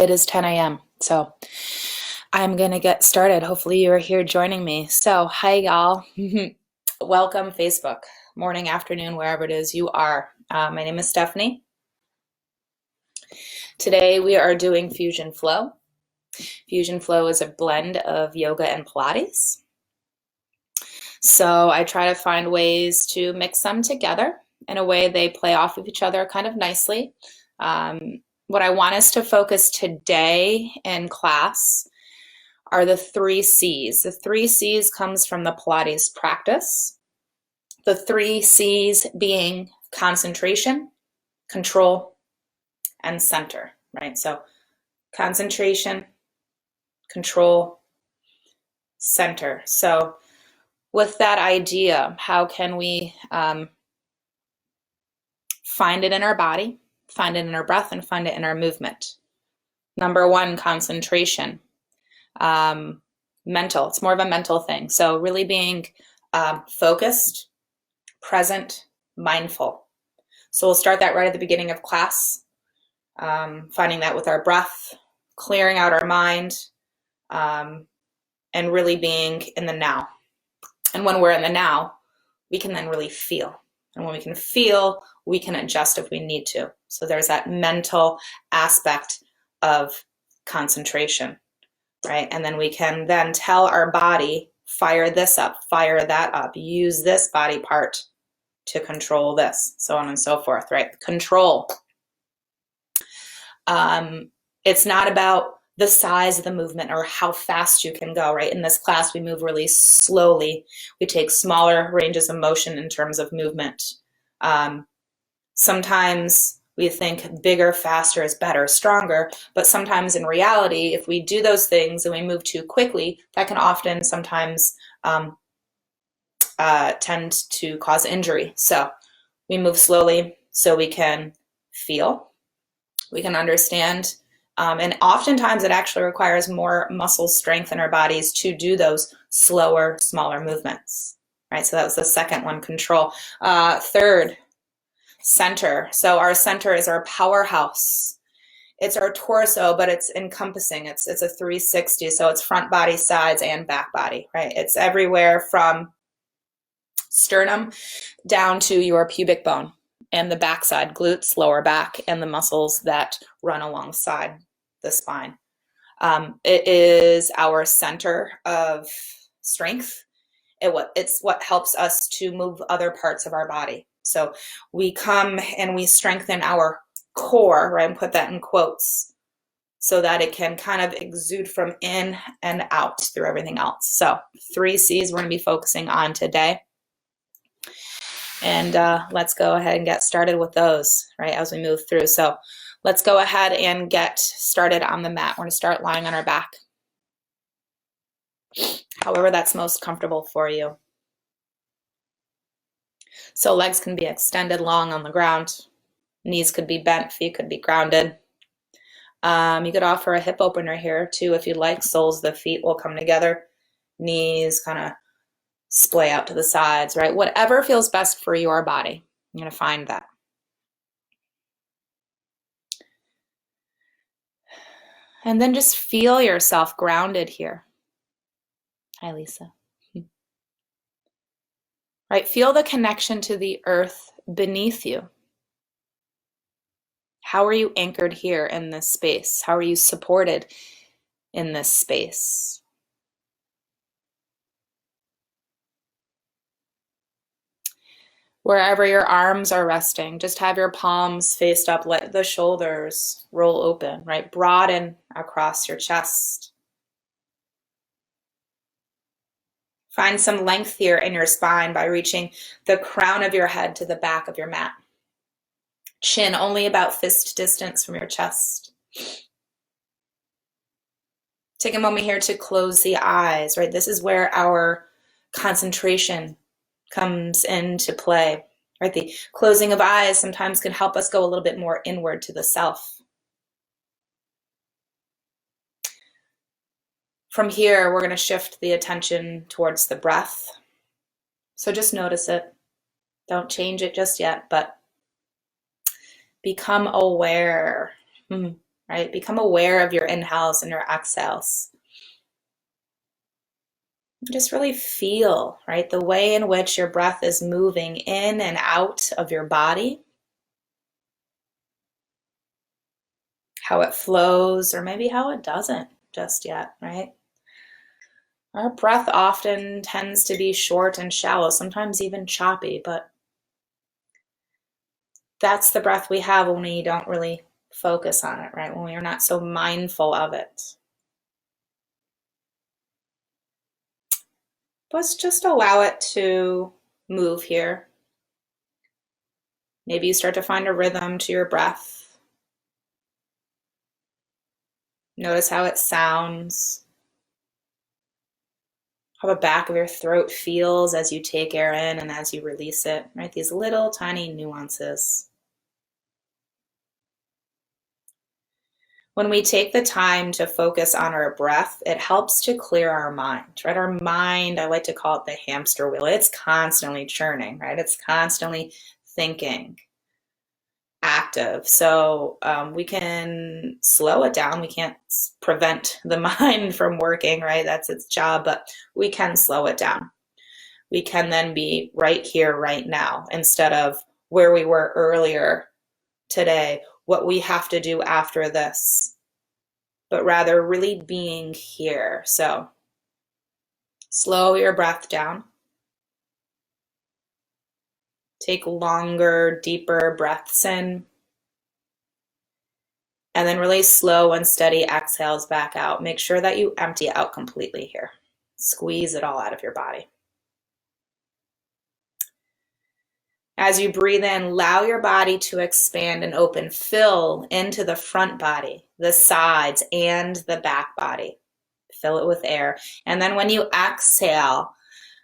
It is 10 a.m. So I'm going to get started. Hopefully you are here joining me. So hi y'all. Welcome Facebook, morning, afternoon, wherever it is you are. My name is Stephanie. Today we are doing Fusion Flow. Fusion Flow is a blend of yoga and Pilates. So I try to find ways to mix them together in a way they play off of each other kind of nicely. What I want us to focus today in class are the 3 C's. The 3 C's comes from the Pilates practice. The 3 C's being concentration, control, and center, right? So concentration, control, center. So with that idea, how can we find it in our body, find it in our breath, and find it in our movement? Number 1, concentration. Mental. It's more of a mental thing. So really being focused, present, mindful. So we'll start that right at the beginning of class, finding that with our breath, clearing out our mind, and really being in the now. And when we're in the now, we can then really feel. And when we can feel, we can adjust if we need to. So there's that mental aspect of concentration, right? And then we can then tell our body, fire this up, fire that up, use this body part to control this, so on and so forth, right? Control. It's not about the size of the movement or how fast you can go, right? In this class, we move really slowly. We take smaller ranges of motion in terms of movement. Sometimes we think bigger, faster is better, stronger, but sometimes in reality, if we do those things and we move too quickly, that can often sometimes tend to cause injury. So we move slowly so we can feel, we can understand, and oftentimes it actually requires more muscle strength in our bodies to do those slower, smaller movements, right? So that was the second one, control. Third, center. So our center is our powerhouse. It's our torso, but it's encompassing. It's a 360. So it's front body, sides, and back body, right? It's everywhere from sternum down to your pubic bone and the backside, glutes, lower back, and the muscles that run alongside the spine. It is our center of strength. It's what helps us to move other parts of our body. So we come and we strengthen our core, right, and put that in quotes, so that it can kind of exude from in and out through everything else. So 3 C's we're going to be focusing on today. And let's go ahead and get started with those, right, as we move through. So let's go ahead and get started on the mat. We're going to start lying on our back, however that's most comfortable for you. So legs can be extended long on the ground. Knees could be bent, feet could be grounded. You could offer a hip opener here too if you'd like. Soles of the feet will come together. Knees kind of splay out to the sides, right? Whatever feels best for your body. I'm going to find that. And then just feel yourself grounded here. Hi, Lisa. Right, feel the connection to the earth beneath you. How are you anchored here in this space? How are you supported in this space? Wherever your arms are resting, just have your palms faced up, let the shoulders roll open, right? Broaden across your chest. Find some length here in your spine by reaching the crown of your head to the back of your mat. Chin only about fist distance from your chest. Take a moment here to close the eyes, right? This is where our concentration comes into play, right? The closing of eyes sometimes can help us go a little bit more inward to the self. From here, we're going to shift the attention towards the breath. So just notice it. Don't change it just yet, but become aware. right? Become aware of your inhales and your exhales. Just really feel, right, the way in which your breath is moving in and out of your body, how it flows, or maybe how it doesn't just yet, right? Our breath often tends to be short and shallow, sometimes even choppy, but that's the breath we have when we don't really focus on it, right? When we are not so mindful of it. Let's just allow it to move here. Maybe you start to find a rhythm to your breath. Notice how it sounds, how the back of your throat feels as you take air in and as you release it, right? These little tiny nuances. When we take the time to focus on our breath, it helps to clear our mind, right? Our mind, I like to call it the hamster wheel. It's constantly churning, right? It's constantly thinking, active. So we can slow it down. We can't prevent the mind from working, right? That's its job, but we can slow it down. We can then be right here, right now, instead of where we were earlier today, what we have to do after this, but rather really being here. So slow your breath down. Take longer, deeper breaths in. And then really slow and steady exhales back out. Make sure that you empty out completely here. Squeeze it all out of your body. As you breathe in, allow your body to expand and open. Fill into the front body, the sides, and the back body. Fill it with air. And then when you exhale,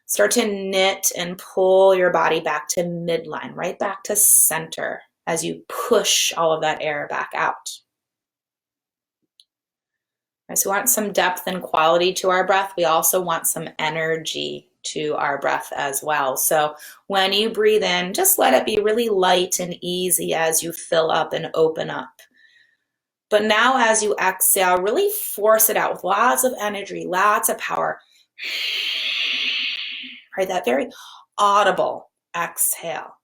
start to knit and pull your body back to midline, right back to center as you push all of that air back out. So we want some depth and quality to our breath. We also want some energy to our breath as well. So when you breathe in, just let it be really light and easy as you fill up and open up. But now as you exhale, really force it out with lots of energy, lots of power. Right, that very audible exhale.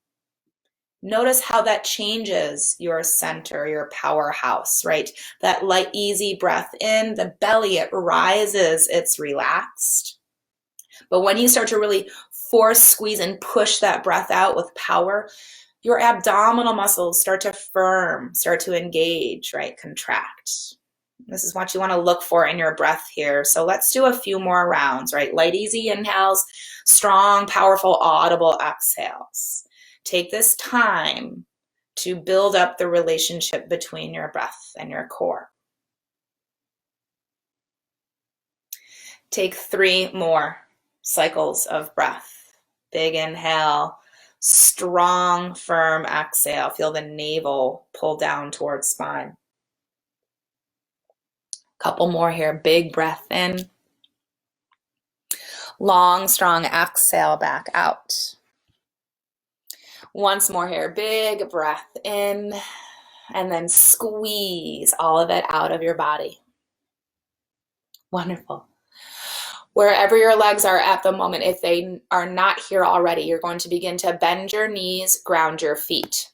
Notice how that changes your center, your powerhouse, right? That light, easy breath in, the belly, it rises, it's relaxed. But when you start to really force, squeeze, and push that breath out with power, your abdominal muscles start to firm, start to engage, right? Contract. This is what you want to look for in your breath here. So let's do a few more rounds, right? Light, easy inhales, strong, powerful, audible exhales. Take this time to build up the relationship between your breath and your core. Take 3 more cycles of breath. Big inhale, strong, firm exhale. Feel the navel pull down towards spine. Couple more here. Big breath in. Long, strong exhale back out. Once more here, big breath in, and then squeeze all of it out of your body. Wonderful. Wherever your legs are at the moment, if they are not here already, you're going to begin to bend your knees, ground your feet.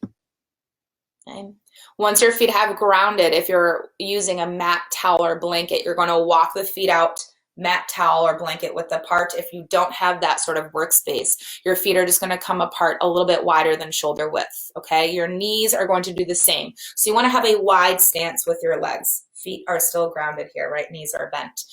Okay. Once your feet have grounded, if you're using a mat, towel, or blanket, you're going to walk the feet out, mat, towel, or blanket width apart. If you don't have that sort of workspace, your feet are just going to come apart a little bit wider than shoulder width, okay? Your knees are going to do the same. So you want to have a wide stance with your legs. Feet are still grounded here, right? Knees are bent.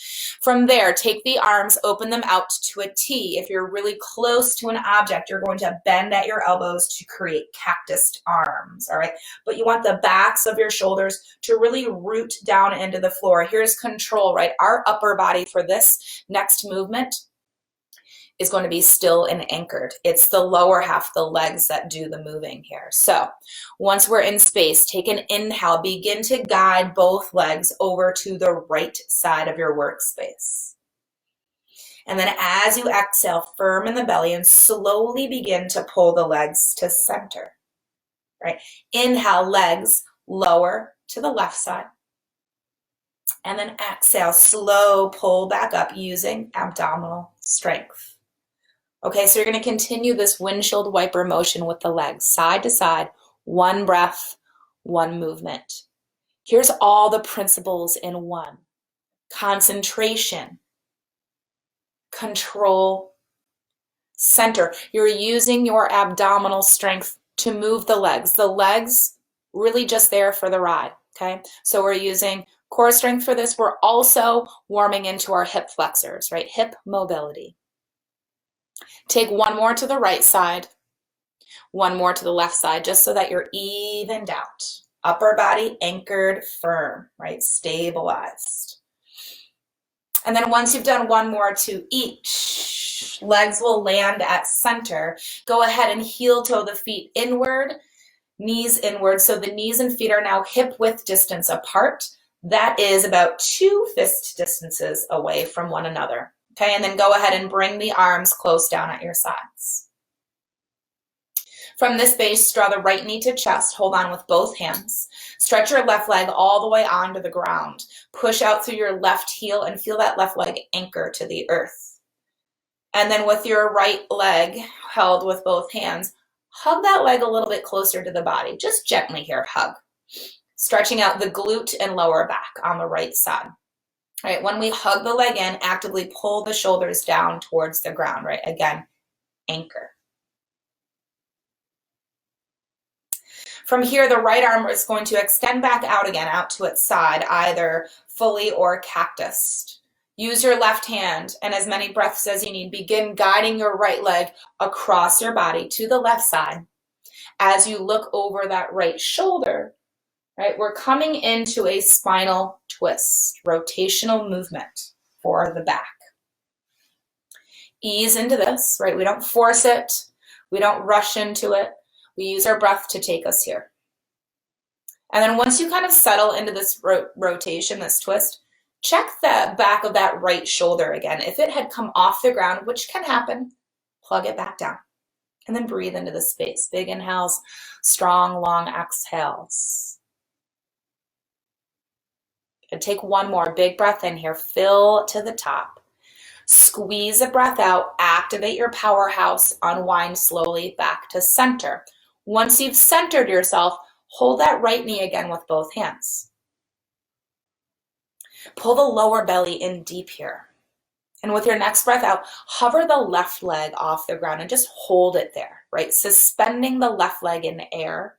From there, take the arms, open them out to a T. If you're really close to an object, you're going to bend at your elbows to create cactused arms, all right? But you want the backs of your shoulders to really root down into the floor. Here's control, right? Our upper body for this next movement is going to be still and anchored. It's the lower half, the legs, that do the moving here. So once we're in space, take an inhale, begin to guide both legs over to the right side of your workspace. And then as you exhale, firm in the belly and slowly begin to pull the legs to center, right? Inhale, legs lower to the left side. And then exhale, slow pull back up using abdominal strength. Okay, so you're going to continue this windshield wiper motion with the legs, side to side, one breath, one movement. Here's all the principles in one. Concentration, control, center. You're using your abdominal strength to move the legs. The legs really just there for the ride, okay? So we're using core strength for this. We're also warming into our hip flexors, right? Hip mobility. Take one more to the right side, one more to the left side, just so that you're evened out. Upper body anchored firm, right? Stabilized. And then once you've done one more to each, legs will land at center. Go ahead and heel toe the feet inward, knees inward. So the knees and feet are now hip width distance apart. That is about 2 fist distances away from one another. Okay, and then go ahead and bring the arms close down at your sides. From this base, draw the right knee to chest, hold on with both hands. Stretch your left leg all the way onto the ground. Push out through your left heel and feel that left leg anchor to the earth. And then with your right leg held with both hands, hug that leg a little bit closer to the body. Just gently here, hug. Stretching out the glute and lower back on the right side. All right, when we hug the leg in, actively pull the shoulders down towards the ground, right? Again, anchor. From here, the right arm is going to extend back out again, out to its side, either fully or cactused. Use your left hand and as many breaths as you need. Begin guiding your right leg across your body to the left side. As you look over that right shoulder, right, we're coming into a spinal twist, rotational movement for the back. Ease into this, right? We don't force it. We don't rush into it. We use our breath to take us here. And then once you kind of settle into this rotation, this twist, check the back of that right shoulder again. If it had come off the ground, which can happen, plug it back down. And then breathe into the space. Big inhales, strong, long exhales. And take one more big breath in here. Fill to the top. Squeeze a breath out. Activate your powerhouse. Unwind slowly back to center. Once you've centered yourself, hold that right knee again with both hands. Pull the lower belly in deep here. And with your next breath out, hover the left leg off the ground and just hold it there, right? Suspending the left leg in the air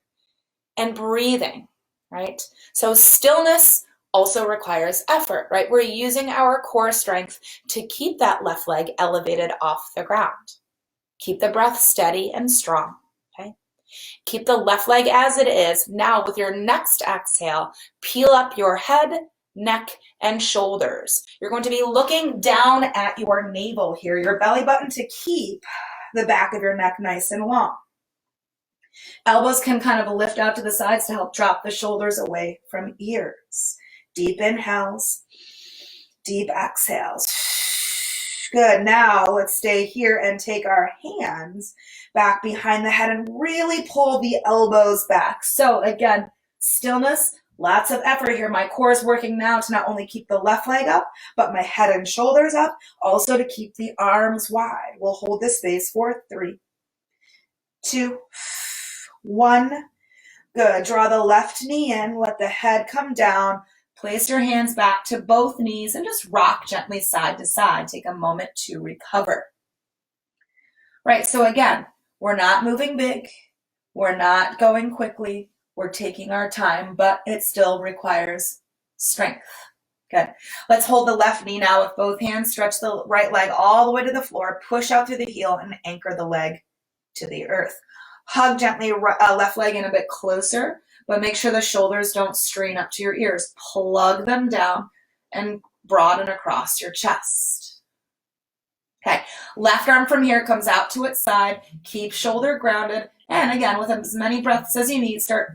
and breathing, right? So stillness also requires effort, right? We're using our core strength to keep that left leg elevated off the ground. Keep the breath steady and strong. Keep the left leg as it is. Now with your next exhale, peel up your head, neck, and shoulders. You're going to be looking down at your navel here, your belly button to keep the back of your neck nice and long. Elbows can kind of lift out to the sides to help drop the shoulders away from ears. Deep inhales, deep exhales. Good. Now let's stay here and take our hands back behind the head and really pull the elbows back. So again, stillness, lots of effort here. My core is working now to not only keep the left leg up, but my head and shoulders up, also to keep the arms wide. We'll hold this space for 3, 2, 1. Good. Draw the left knee in, let the head come down. Place your hands back to both knees and just rock gently side to side. Take a moment to recover. Right, so again, we're not moving big. We're not going quickly. We're taking our time, but it still requires strength. Good. Let's hold the left knee now with both hands. Stretch the right leg all the way to the floor. Push out through the heel and anchor the leg to the earth. Hug gently left leg in a bit closer, but make sure the shoulders don't strain up to your ears. Plug them down and broaden across your chest. Okay, left arm from here comes out to its side. Keep shoulder grounded. And again, with as many breaths as you need, start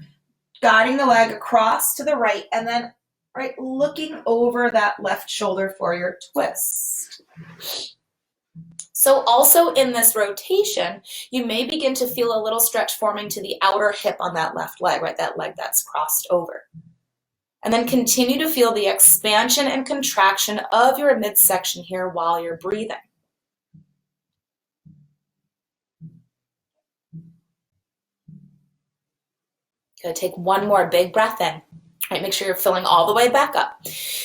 guiding the leg across to the right and then right, looking over that left shoulder for your twist. So also in this rotation, you may begin to feel a little stretch forming to the outer hip on that left leg, right? That leg that's crossed over. And then continue to feel the expansion and contraction of your midsection here while you're breathing. Good. Take one more big breath in. Right, make sure you're filling all the way back up.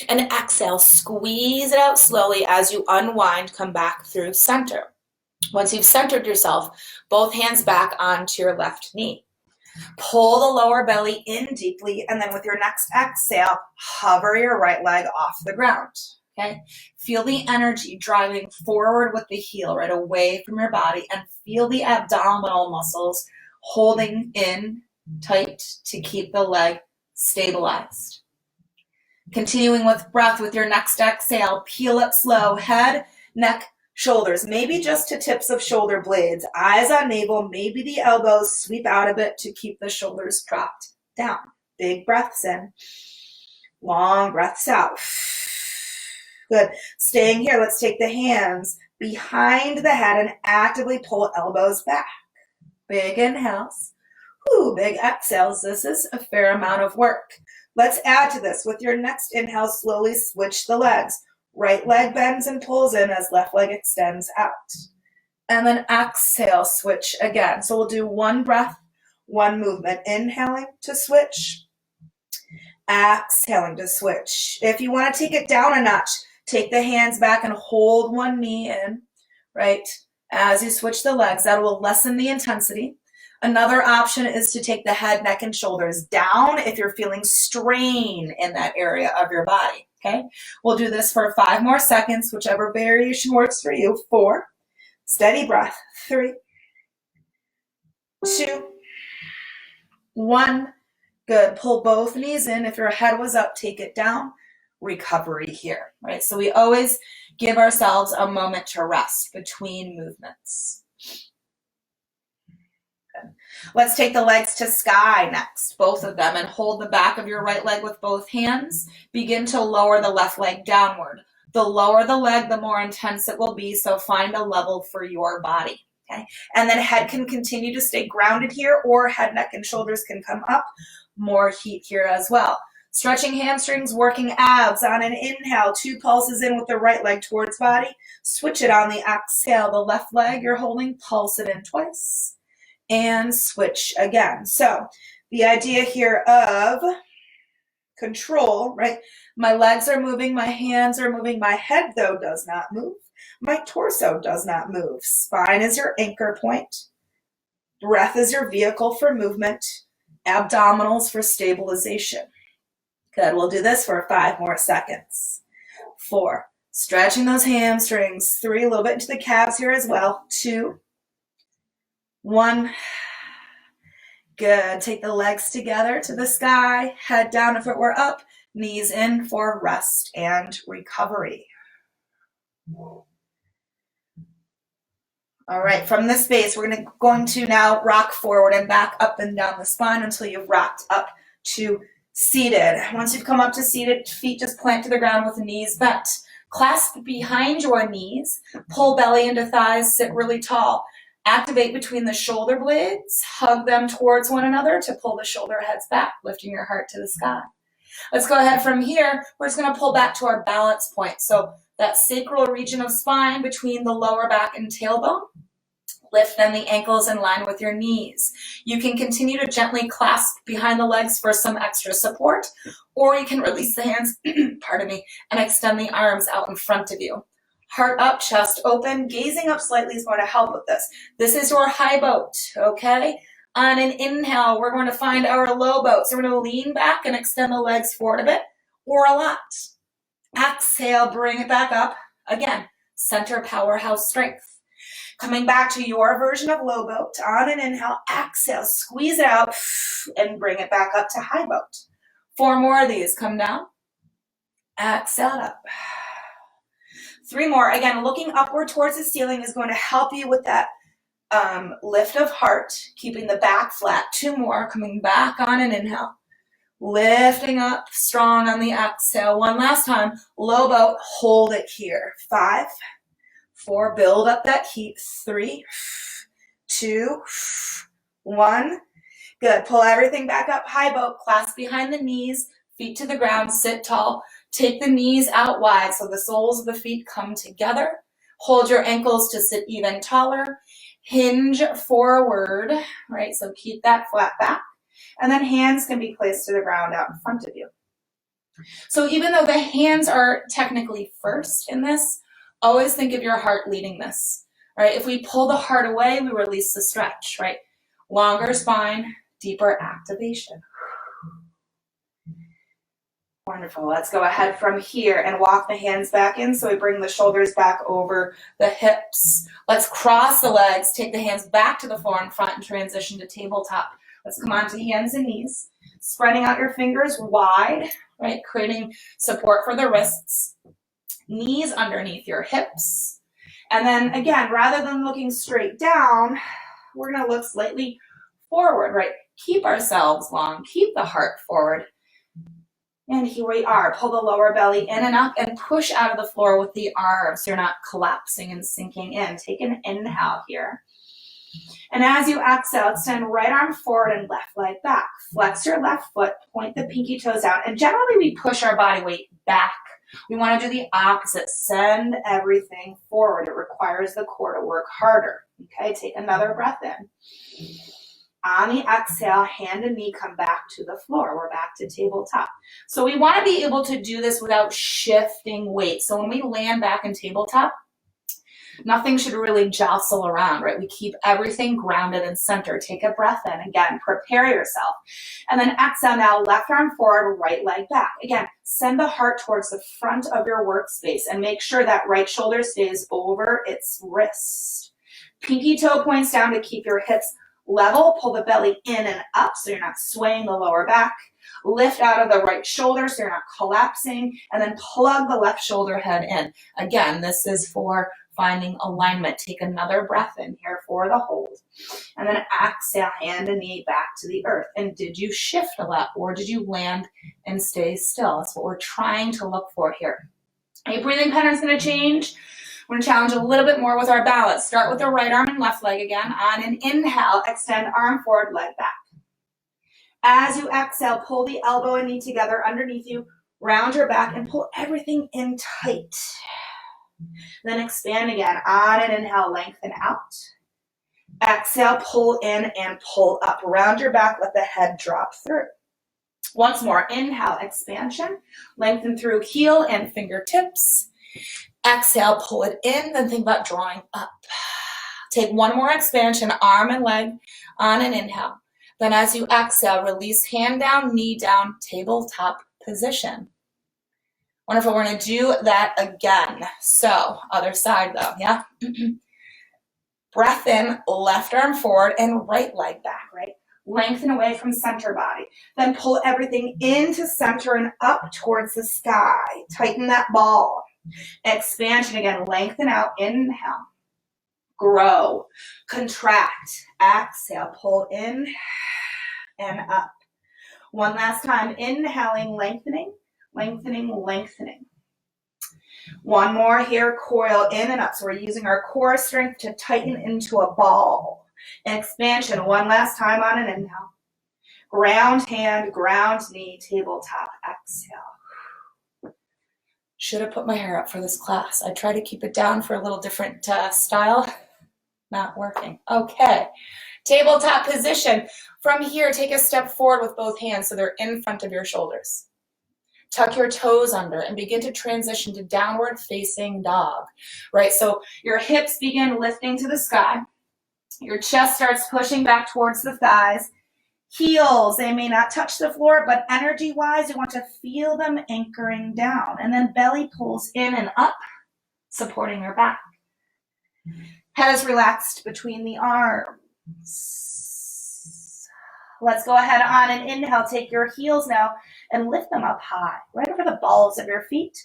And exhale, squeeze it out slowly as you unwind, come back through center. Once you've centered yourself, both hands back onto your left knee. Pull the lower belly in deeply, and then with your next exhale, hover your right leg off the ground. Okay? Feel the energy driving forward with the heel, right away from your body, and feel the abdominal muscles holding in tight to keep the leg stabilized. Continuing with breath with your next exhale, peel up slow, head, neck, shoulders, maybe just to tips of shoulder blades, eyes on navel, maybe the elbows sweep out a bit to keep the shoulders dropped down. Big breaths in, long breaths out. Good. Staying here, let's take the hands behind the head and actively pull elbows back. Big inhales. Ooh, big exhales. This is a fair amount of work. Let's add to this. With your next inhale, slowly switch the legs. Right leg bends and pulls in as left leg extends out. And then exhale, switch again. So we'll do one breath, one movement. Inhaling to switch. Exhaling to switch. If you want to take it down a notch, take the hands back and hold one knee in, right? As you switch the legs, that will lessen the intensity. Another option is to take the head, neck, and shoulders down if you're feeling strain in that area of your body, okay? We'll do this for 5 more seconds, whichever variation works for you. 4, steady breath. 3, 2, 1. Good. Pull both knees in. If your head was up, take it down. Recovery here, right? So we always give ourselves a moment to rest between movements. Let's take the legs to sky next, both of them, and hold the back of your right leg with both hands. Begin to lower the left leg downward. The lower the leg, the more intense it will be, so find a level for your body, okay? And then head can continue to stay grounded here, or head, neck, and shoulders can come up. More heat here as well. Stretching hamstrings, working abs. On an inhale, 2 pulses in with the right leg towards body. Switch it on the exhale. The left leg you're holding, pulse it in twice. And switch again. So the idea here of control, right? My legs are moving, my hands are moving, my head though does not move. My torso does not move. Spine is your anchor point. Breath is your vehicle for movement. Abdominals for stabilization. Good, we'll do this for 5 more seconds. 4, stretching those hamstrings. 3, a little bit into the calves here as well. 2, 1. Good. Take the legs together to the sky. Head down if it were up. Knees in for rest and recovery. All right. From this space, we're going to now rock forward and back up and down the spine until you've rocked up to seated. Once you've come up to seated, feet just plant to the ground with knees bent. Clasp behind your knees. Pull belly into thighs. Sit really tall. Activate between the shoulder blades, hug them towards one another to pull the shoulder heads back, lifting your heart to the sky. Let's go ahead from here. We're just going to pull back to our balance point. So that sacral region of spine between the lower back and tailbone. Lift then the ankles in line with your knees. You can continue to gently clasp behind the legs for some extra support, or you can release the hands, pardon me, and extend the arms out in front of you. Heart up, chest open, gazing up slightly is going to help with this. This is your high boat, okay? On an inhale, we're going to find our low boat. So we're going to lean back and extend the legs forward a bit or a lot. Exhale, bring it back up. Again, center powerhouse strength. Coming back to your version of low boat. On an inhale, exhale, squeeze it out and bring it back up to high boat. 4 more of these. Come down. Exhale up. 3 more. Again, looking upward towards the ceiling is going to help you with that lift of heart, keeping the back flat. 2 more. Coming back on an inhale. Lifting up strong on the exhale. 1 last time. Low boat. Hold it here. 5, 4. Build up that heat. 3, 2, 1. Good. Pull everything back up. High boat. Clasp behind the knees. Feet to the ground, sit tall. Take the knees out wide so the soles of the feet come together. Hold your ankles to sit even taller. Hinge forward, right? So keep that flat back. And then hands can be placed to the ground out in front of you. So even though the hands are technically first in this, always think of your heart leading this, right? If we pull the heart away, we release the stretch, right? Longer spine, deeper activation. Wonderful. Let's go ahead from here and walk the hands back in. So we bring the shoulders back over the hips. Let's cross the legs, take the hands back to the floor in front and transition to tabletop. Let's come on to hands and knees. Spreading out your fingers wide, right? Creating support for the wrists. Knees underneath your hips. And then again, rather than looking straight down, we're going to look slightly forward, right? Keep ourselves long. Keep the heart forward. And here we are. Pull the lower belly in and up and push out of the floor with the arms so you're not collapsing and sinking in. Take an inhale here. And as you exhale, extend right arm forward and left leg back. Flex your left foot, point the pinky toes out, and generally we push our body weight back. We want to do the opposite. Send everything forward. It requires the core to work harder. Okay, take another breath in. On the exhale, hand and knee come back to the floor. We're back to tabletop. So we want to be able to do this without shifting weight. So when we land back in tabletop, nothing should really jostle around, right? We keep everything grounded and centered. Take a breath in. Again, prepare yourself. And then exhale now, left arm forward, right leg back. Again, send the heart towards the front of your workspace and make sure that right shoulder stays over its wrist. Pinky toe points down to keep your hips level. Pull the belly in and up so you're not swaying the lower back. Lift out of the right shoulder so you're not collapsing. And then plug the left shoulder head in. Again, this is for finding alignment. Take another breath in here for the hold. And then exhale, hand and knee back to the earth. And did you shift a lot or did you land and stay still? That's what we're trying to look for here. Your breathing pattern is going to change. We're going to challenge a little bit more with our balance. Start with the right arm and left leg again. On an inhale, extend arm forward, leg back. As you exhale, pull the elbow and knee together underneath you. Round your back and pull everything in tight. Then expand again. On an inhale, lengthen out. Exhale, pull in and pull up. Round your back, let the head drop through. Once more, inhale, expansion. Lengthen through heel and fingertips. Exhale, pull it in, then think about drawing up. Take one more expansion, arm and leg on an inhale. Then as you exhale, release hand down, knee down, tabletop position. Wonderful. We're going to do that again. So, other side though, yeah? Breath in, left arm forward and right leg back, right? Lengthen away from center body. Then pull everything into center and up towards the sky. Tighten that ball. Expansion again, lengthen out, inhale. Grow, contract, exhale, pull in and up. One last time, inhaling, lengthening. Lengthening, lengthening. One more here, coil in and up. So we're using our core strength to tighten into a ball. Expansion, one last time on an inhale. Ground hand, ground knee, tabletop, exhale. Should have put my hair up for this class. I try to keep it down for a little different style. Not working. Okay, tabletop position. From here, take a step forward with both hands so they're in front of your shoulders. Tuck your toes under and begin to transition to downward facing dog, right? So your hips begin lifting to the sky. Your chest starts pushing back towards the thighs. Heels, they may not touch the floor, but energy-wise, you want to feel them anchoring down. And then belly pulls in and up, supporting your back. Head is relaxed between the arms. Let's go ahead on an inhale. Take your heels now and lift them up high, right over the balls of your feet.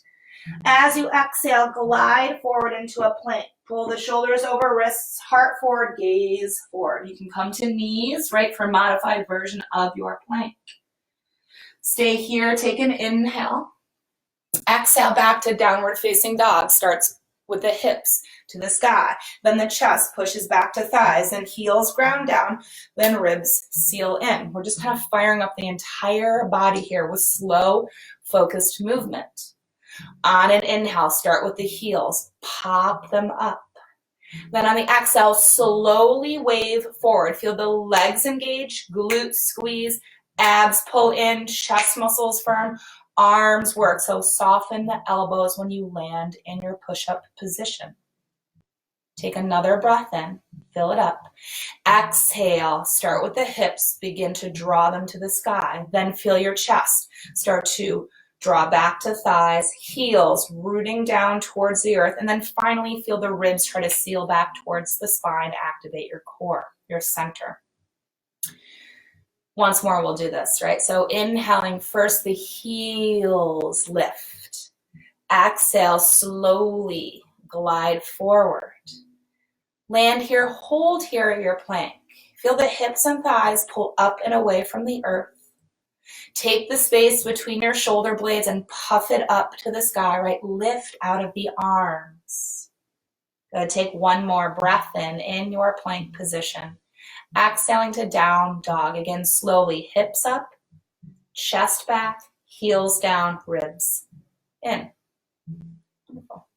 As you exhale, glide forward into a plank. Pull the shoulders over wrists, heart forward, gaze forward. You can come to knees, right, for a modified version of your plank. Stay here, take an inhale. Exhale back to downward facing dog. Starts with the hips to the sky. Then the chest pushes back to thighs, then heels ground down, then ribs seal in. We're just kind of firing up the entire body here with slow, focused movement. On an inhale, start with the heels, pop them up. Then on the exhale, slowly wave forward. Feel the legs engage, glutes squeeze, abs pull in, chest muscles firm, arms work. So soften the elbows when you land in your push-up position. Take another breath in, fill it up. Exhale, start with the hips, begin to draw them to the sky. Then feel your chest start to draw back to thighs, heels rooting down towards the earth, and then finally feel the ribs try to seal back towards the spine, activate your core, your center. Once more, we'll do this, right? So inhaling first, the heels lift. Exhale, slowly glide forward. Land here, hold here at your plank. Feel the hips and thighs pull up and away from the earth. Take the space between your shoulder blades and puff it up to the sky, right? Lift out of the arms. Good. Take one more breath in your plank position. Exhaling to down dog. Again, slowly, hips up, chest back, heels down, ribs in. Wonderful.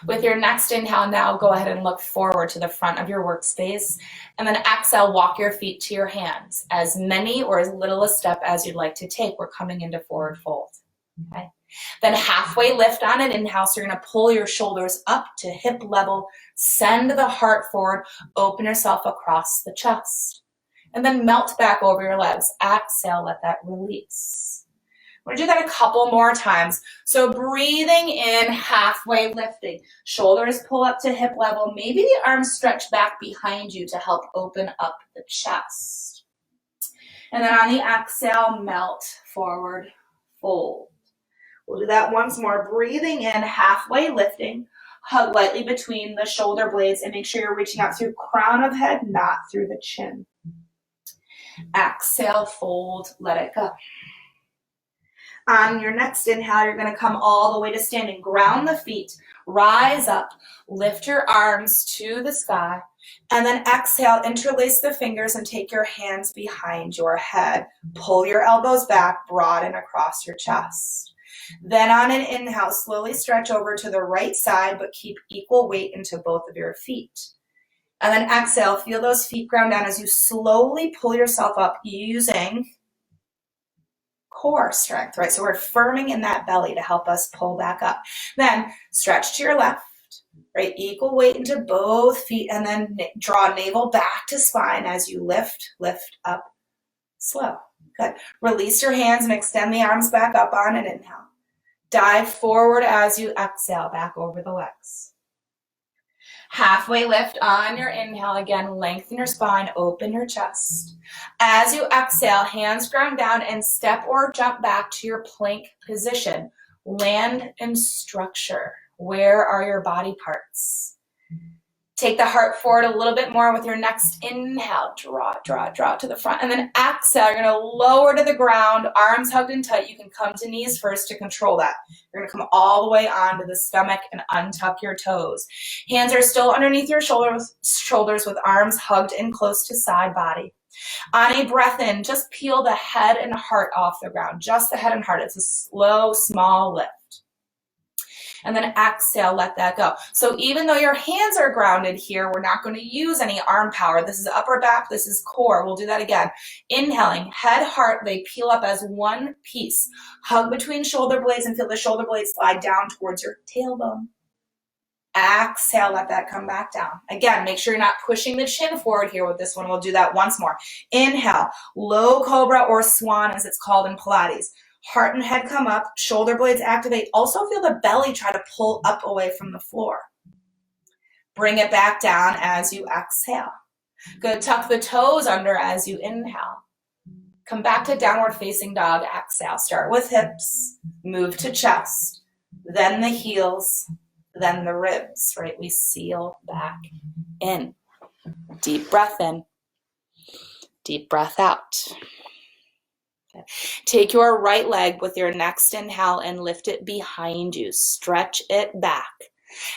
With your next inhale, now go ahead and look forward to the front of your workspace. And then exhale, walk your feet to your hands. As many or as little a step as you'd like to take. We're coming into forward fold. Okay. Then halfway lift on an inhale. So you're going to pull your shoulders up to hip level. Send the heart forward. Open yourself across the chest. And then melt back over your legs. Exhale, let that release. We're going to do that a couple more times. So breathing in, halfway lifting. Shoulders pull up to hip level. Maybe the arms stretch back behind you to help open up the chest. And then on the exhale, melt forward, fold. We'll do that once more. Breathing in, halfway lifting. Hug lightly between the shoulder blades and make sure you're reaching out through crown of head, not through the chin. Exhale, fold, let it go. On your next inhale, you're going to come all the way to standing. Ground the feet, rise up, lift your arms to the sky, and then exhale, interlace the fingers and take your hands behind your head. Pull your elbows back, broaden across your chest. Then on an inhale, slowly stretch over to the right side, but keep equal weight into both of your feet. And then exhale, feel those feet ground down as you slowly pull yourself up using core strength, right? So we're firming in that belly to help us pull back up. Then stretch to your left, right? Equal weight into both feet and then draw navel back to spine as you lift up, slow. Good. Release your hands and extend the arms back up on an inhale. Dive forward as you exhale back over the legs. Halfway lift on your inhale. Again, lengthen your spine, open your chest. As you exhale, hands ground down and step or jump back to your plank position. Land in structure. Where are your body parts? Take the heart forward a little bit more with your next inhale. Draw to the front. And then exhale, you're going to lower to the ground, arms hugged in tight. You can come to knees first to control that. You're going to come all the way onto the stomach and untuck your toes. Hands are still underneath your shoulders with arms hugged in close to side body. On a breath in, just peel the head and heart off the ground. Just the head and heart. It's a slow, small lift. And then exhale, let that go. So even though your hands are grounded here, we're not going to use any arm power. This is upper back, this is core. We'll do that again. Inhaling, head, heart, they peel up as one piece. Hug between shoulder blades and feel the shoulder blades slide down towards your tailbone. Exhale, let that come back down. Again, make sure you're not pushing the chin forward here with this one. We'll do that once more. Inhale, low cobra or swan as it's called in Pilates. Heart and head come up, shoulder blades activate. Also feel the belly try to pull up away from the floor. Bring it back down as you exhale. Good, tuck the toes under as you inhale. Come back to downward facing dog, exhale. Start with hips, move to chest, then the heels, then the ribs, right? We seal back in. Deep breath in, deep breath out. Take your right leg with your next inhale and lift it behind you. Stretch it back.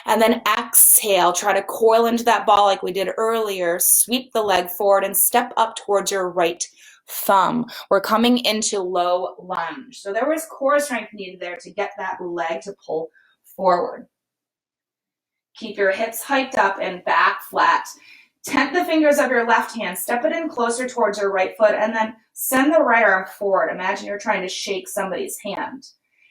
And then exhale, try to coil into that ball like we did earlier. Sweep the leg forward and step up towards your right thumb. We're coming into low lunge. So there was core strength needed there to get that leg to pull forward. Keep your hips hiked up and back flat. Tent the fingers of your left hand, step it in closer towards your right foot, and then send the right arm forward. Imagine you're trying to shake somebody's hand.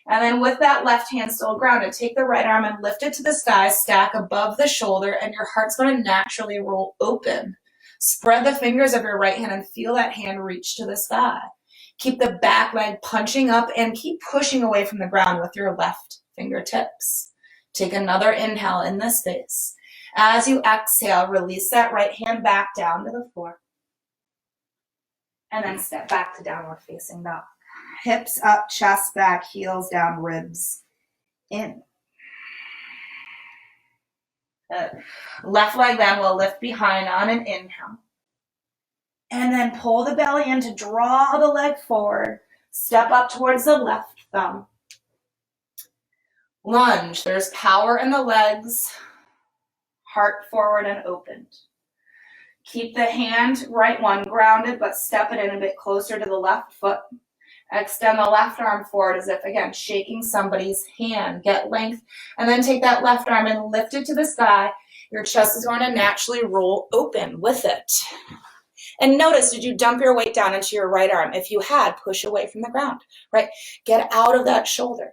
And then with that left hand still grounded, take the right arm and lift it to the sky, stack above the shoulder, and your heart's going to naturally roll open. Spread the fingers of your right hand and feel that hand reach to the sky. Keep the back leg punching up and keep pushing away from the ground with your left fingertips. Take another inhale in this space. As you exhale, release that right hand back down to the floor. And then step back to downward facing dog. Hips up, chest back, heels down, ribs in. Left leg then will lift behind on an inhale. And then pull the belly in to draw the leg forward. Step up towards the left thumb. Lunge. There's power in the legs. Heart forward and opened. Keep the hand, right one, grounded, but step it in a bit closer to the left foot. Extend the left arm forward as if, again, shaking somebody's hand. Get length, and then take that left arm and lift it to the sky. Your chest is going to naturally roll open with it. And notice, did you dump your weight down into your right arm? If you had, push away from the ground, right? Get out of that shoulder.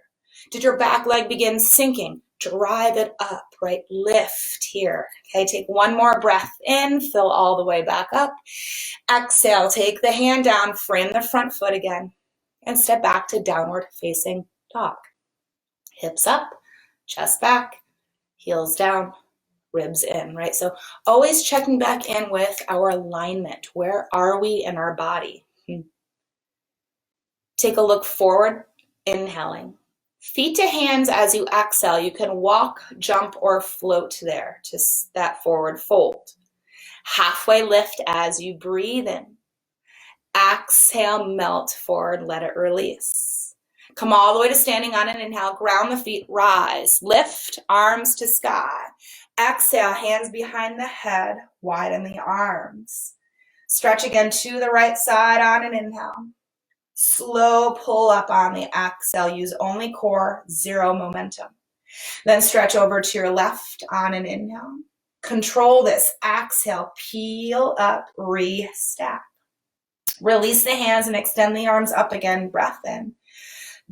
Did your back leg begin sinking? Drive it up, right? Lift here. Okay, take one more breath in, fill all the way back up. Exhale, take the hand down, frame the front foot again, and step back to downward facing dog. Hips up, chest back, heels down, ribs in, right? So always checking back in with our alignment. Where are we in our body? Take a look forward, inhaling. Feet to hands as you exhale. You can walk, jump, or float there to that forward fold. Halfway lift as you breathe in. Exhale, melt forward, let it release. Come all the way to standing on an inhale. Ground the feet, rise. Lift, arms to sky. Exhale, hands behind the head, widen the arms. Stretch again to the right side on an inhale. Slow pull up on the exhale. Use only core, zero momentum. Then stretch over to your left on an inhale. Control this. Exhale, peel up, re-stack. Release the hands and extend the arms up again. Breath in.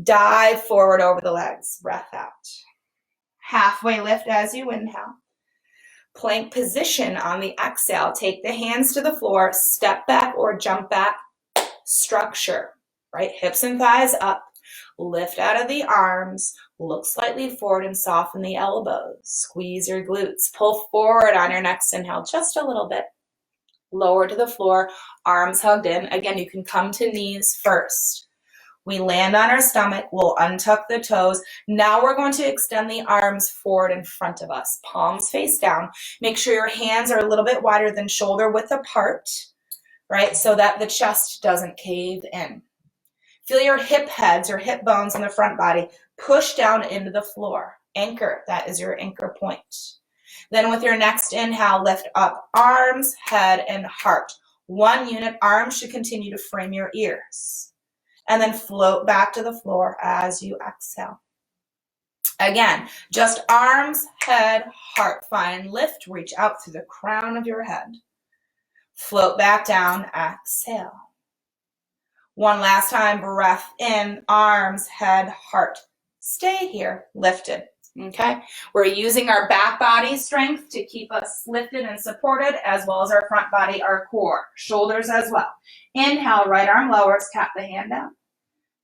Dive forward over the legs. Breath out. Halfway lift as you inhale. Plank position on the exhale. Take the hands to the floor. Step back or jump back. Structure. Right, hips and thighs up, lift out of the arms, look slightly forward and soften the elbows. Squeeze your glutes, pull forward on your next inhale just a little bit. Lower to the floor, arms hugged in. Again, you can come to knees first. We land on our stomach, we'll untuck the toes. Now we're going to extend the arms forward in front of us, palms face down. Make sure your hands are a little bit wider than shoulder width apart, right, so that the chest doesn't cave in. Feel your hip heads or hip bones in the front body. Push down into the floor. Anchor, that is your anchor point. Then with your next inhale, lift up arms, head, and heart. One unit, arms should continue to frame your ears. And then float back to the floor as you exhale. Again, just arms, head, heart. Find lift, reach out through the crown of your head. Float back down, exhale. One last time, breath in, arms, head, heart. Stay here, lifted, okay? We're using our back body strength to keep us lifted and supported, as well as our front body, our core, shoulders as well. Inhale, right arm lowers, tap the hand down.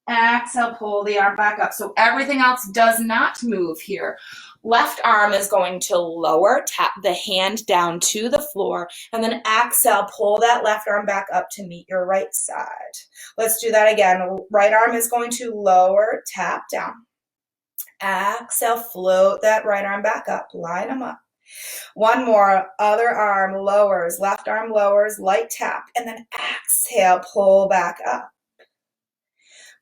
Exhale, pull the arm back up. So everything else does not move here. Left arm is going to lower, tap the hand down to the floor, and then exhale, pull that left arm back up to meet your right side. Let's do that again. Right arm is going to lower, tap down. Exhale, float that right arm back up, line them up. One more, other arm lowers, left arm lowers, light tap, and then exhale, pull back up.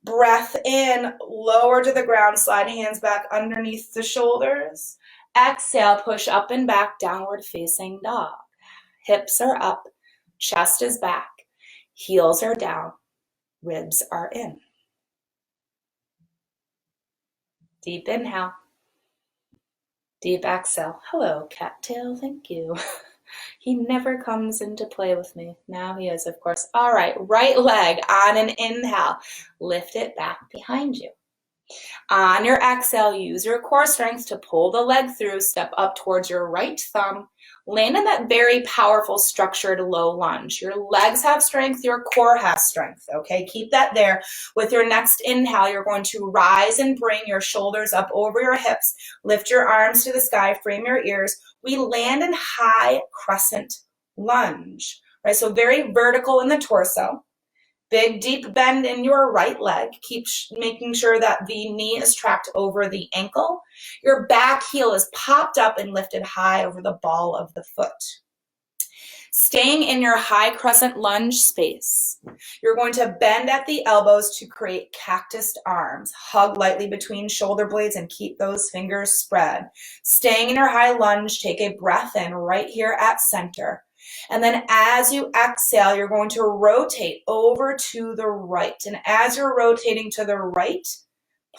Breath in, lower to the ground, slide hands back underneath the shoulders. Exhale, push up and back, downward facing dog. Hips are up, chest is back, heels are down, ribs are in. Deep inhale. Deep exhale. Hello, cattail, thank you. He never comes into play with me. Now he is, of course. All right, right leg on an inhale. Lift it back behind you. On your exhale, use your core strength to pull the leg through. Step up towards your right thumb. Land in that very powerful structured low lunge. Your legs have strength, your core has strength, okay? Keep that there. With your next inhale, you're going to rise and bring your shoulders up over your hips. Lift your arms to the sky, frame your ears. We land in high crescent lunge, right? So very vertical in the torso. Big deep bend in your right leg. Keep making sure that the knee is tracked over the ankle. Your back heel is popped up and lifted high over the ball of the foot. Staying in your high crescent lunge space, you're going to bend at the elbows to create cactus arms. Hug lightly between shoulder blades and keep those fingers spread. Staying in your high lunge, take a breath in right here at center. And then as you exhale, you're going to rotate over to the right. And as you're rotating to the right,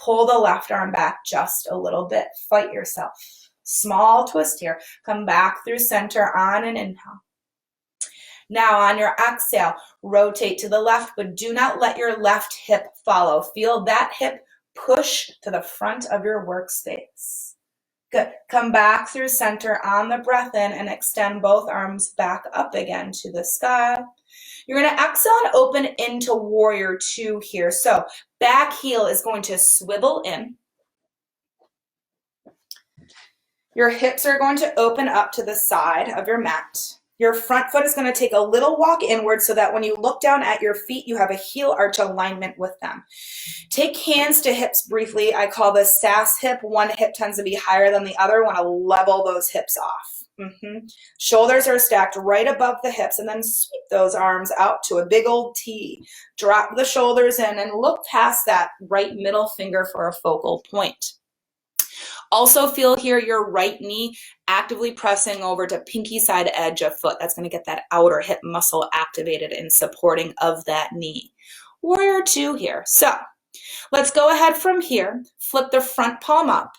pull the left arm back just a little bit. Fight yourself. Small twist here. Come back through center on an inhale. Now on your exhale, rotate to the left, but do not let your left hip follow. Feel that hip push to the front of your workspace. Good. Come back through center on the breath in and extend both arms back up again to the sky. You're going to exhale and open into warrior two here. So back heel is going to swivel in. Your hips are going to open up to the side of your mat. Your front foot is going to take a little walk inward so that when you look down at your feet, you have a heel arch alignment with them. Take hands to hips briefly. I call this SAS hip. One hip tends to be higher than the other. Want to level those hips off. Shoulders are stacked right above the hips, and then sweep those arms out to a big old T. Drop the shoulders in and look past that right middle finger for a focal point. Also feel here your right knee actively pressing over to pinky side edge of foot. That's going to get that outer hip muscle activated in supporting of that knee. Warrior two here. So let's go ahead from here. Flip the front palm up.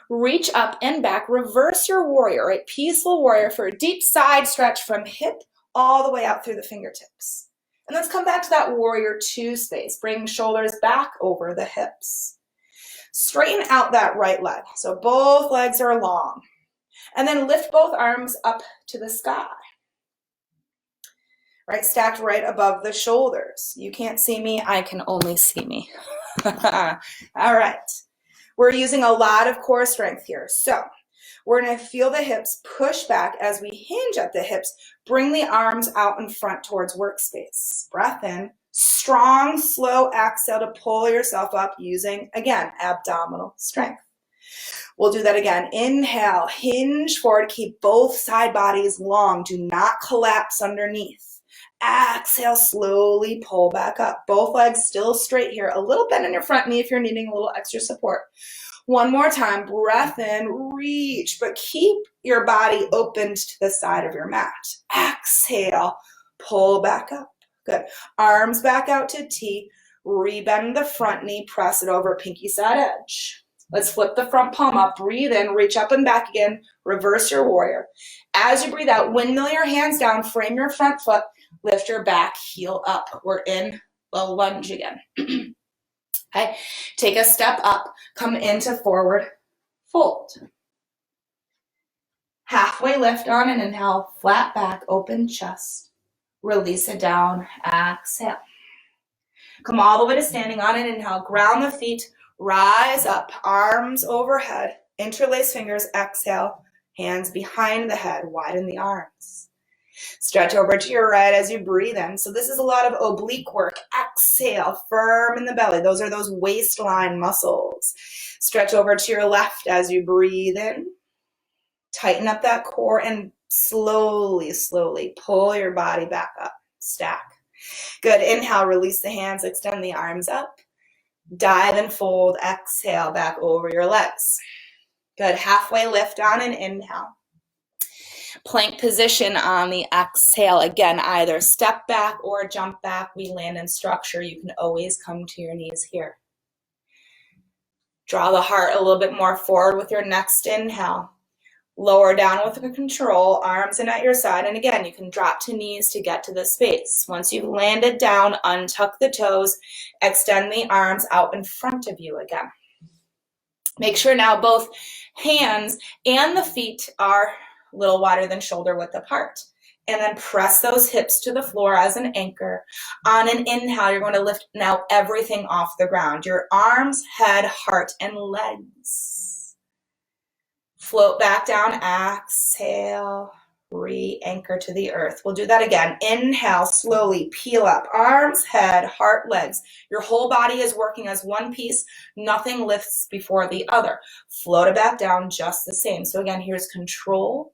Reach up and back. Reverse your warrior, right? Peaceful warrior for a deep side stretch from hip all the way out through the fingertips. And let's come back to that warrior two space. Bring shoulders back over the hips. Straighten out that right leg. So both legs are long. And then lift both arms up to the sky. Right, stacked right above the shoulders. You can't see me, I can only see me. All right. We're using a lot of core strength here. So we're going to feel the hips push back as we hinge at the hips. Bring the arms out in front towards workspace. Breath in. Strong, slow exhale to pull yourself up using, again, abdominal strength. We'll do that again. Inhale, hinge forward, keep both side bodies long. Do not collapse underneath. Exhale, slowly pull back up. Both legs still straight here. A little bend in your front knee if you're needing a little extra support. One more time, breath in, reach, but keep your body opened to the side of your mat. Exhale, pull back up. Good. Arms back out to T. Rebend the front knee, press it over pinky side edge. Let's flip the front palm up. Breathe in, reach up and back again. Reverse your warrior. As you breathe out, windmill your hands down, frame your front foot, lift your back heel up. We're in the lunge again. Okay. Take a step up, come into forward fold. Halfway lift on an inhale, flat back, open chest. Release it down, exhale. Come all the way to standing on an inhale, ground the feet, rise up, arms overhead, interlace fingers, exhale, hands behind the head, widen the arms. Stretch over to your right as you breathe in. So this is a lot of oblique work. Exhale, firm in the belly. Those are those waistline muscles. Stretch over to your left as you breathe in. Tighten up that core and slowly, slowly pull your body back up. Stack. Good. Inhale, release the hands, extend the arms up. Dive and fold, exhale back over your legs. Good, halfway lift on an inhale. Plank position on the exhale. Again, either step back or jump back. We land in structure. You can always come to your knees here. Draw the heart a little bit more forward with your next inhale. Lower down with control, arms in at your side. And again, you can drop to knees to get to the space. Once you've landed down, untuck the toes, extend the arms out in front of you again. Make sure now both hands and the feet are a little wider than shoulder width apart. And then press those hips to the floor as an anchor. On an inhale, you're going to lift now everything off the ground. Your arms, head, heart, and legs. Float back down, exhale, re-anchor to the earth. We'll do that again. Inhale, slowly peel up. Arms, head, heart, legs. Your whole body is working as one piece. Nothing lifts before the other. Float it back down just the same. So again, here's control,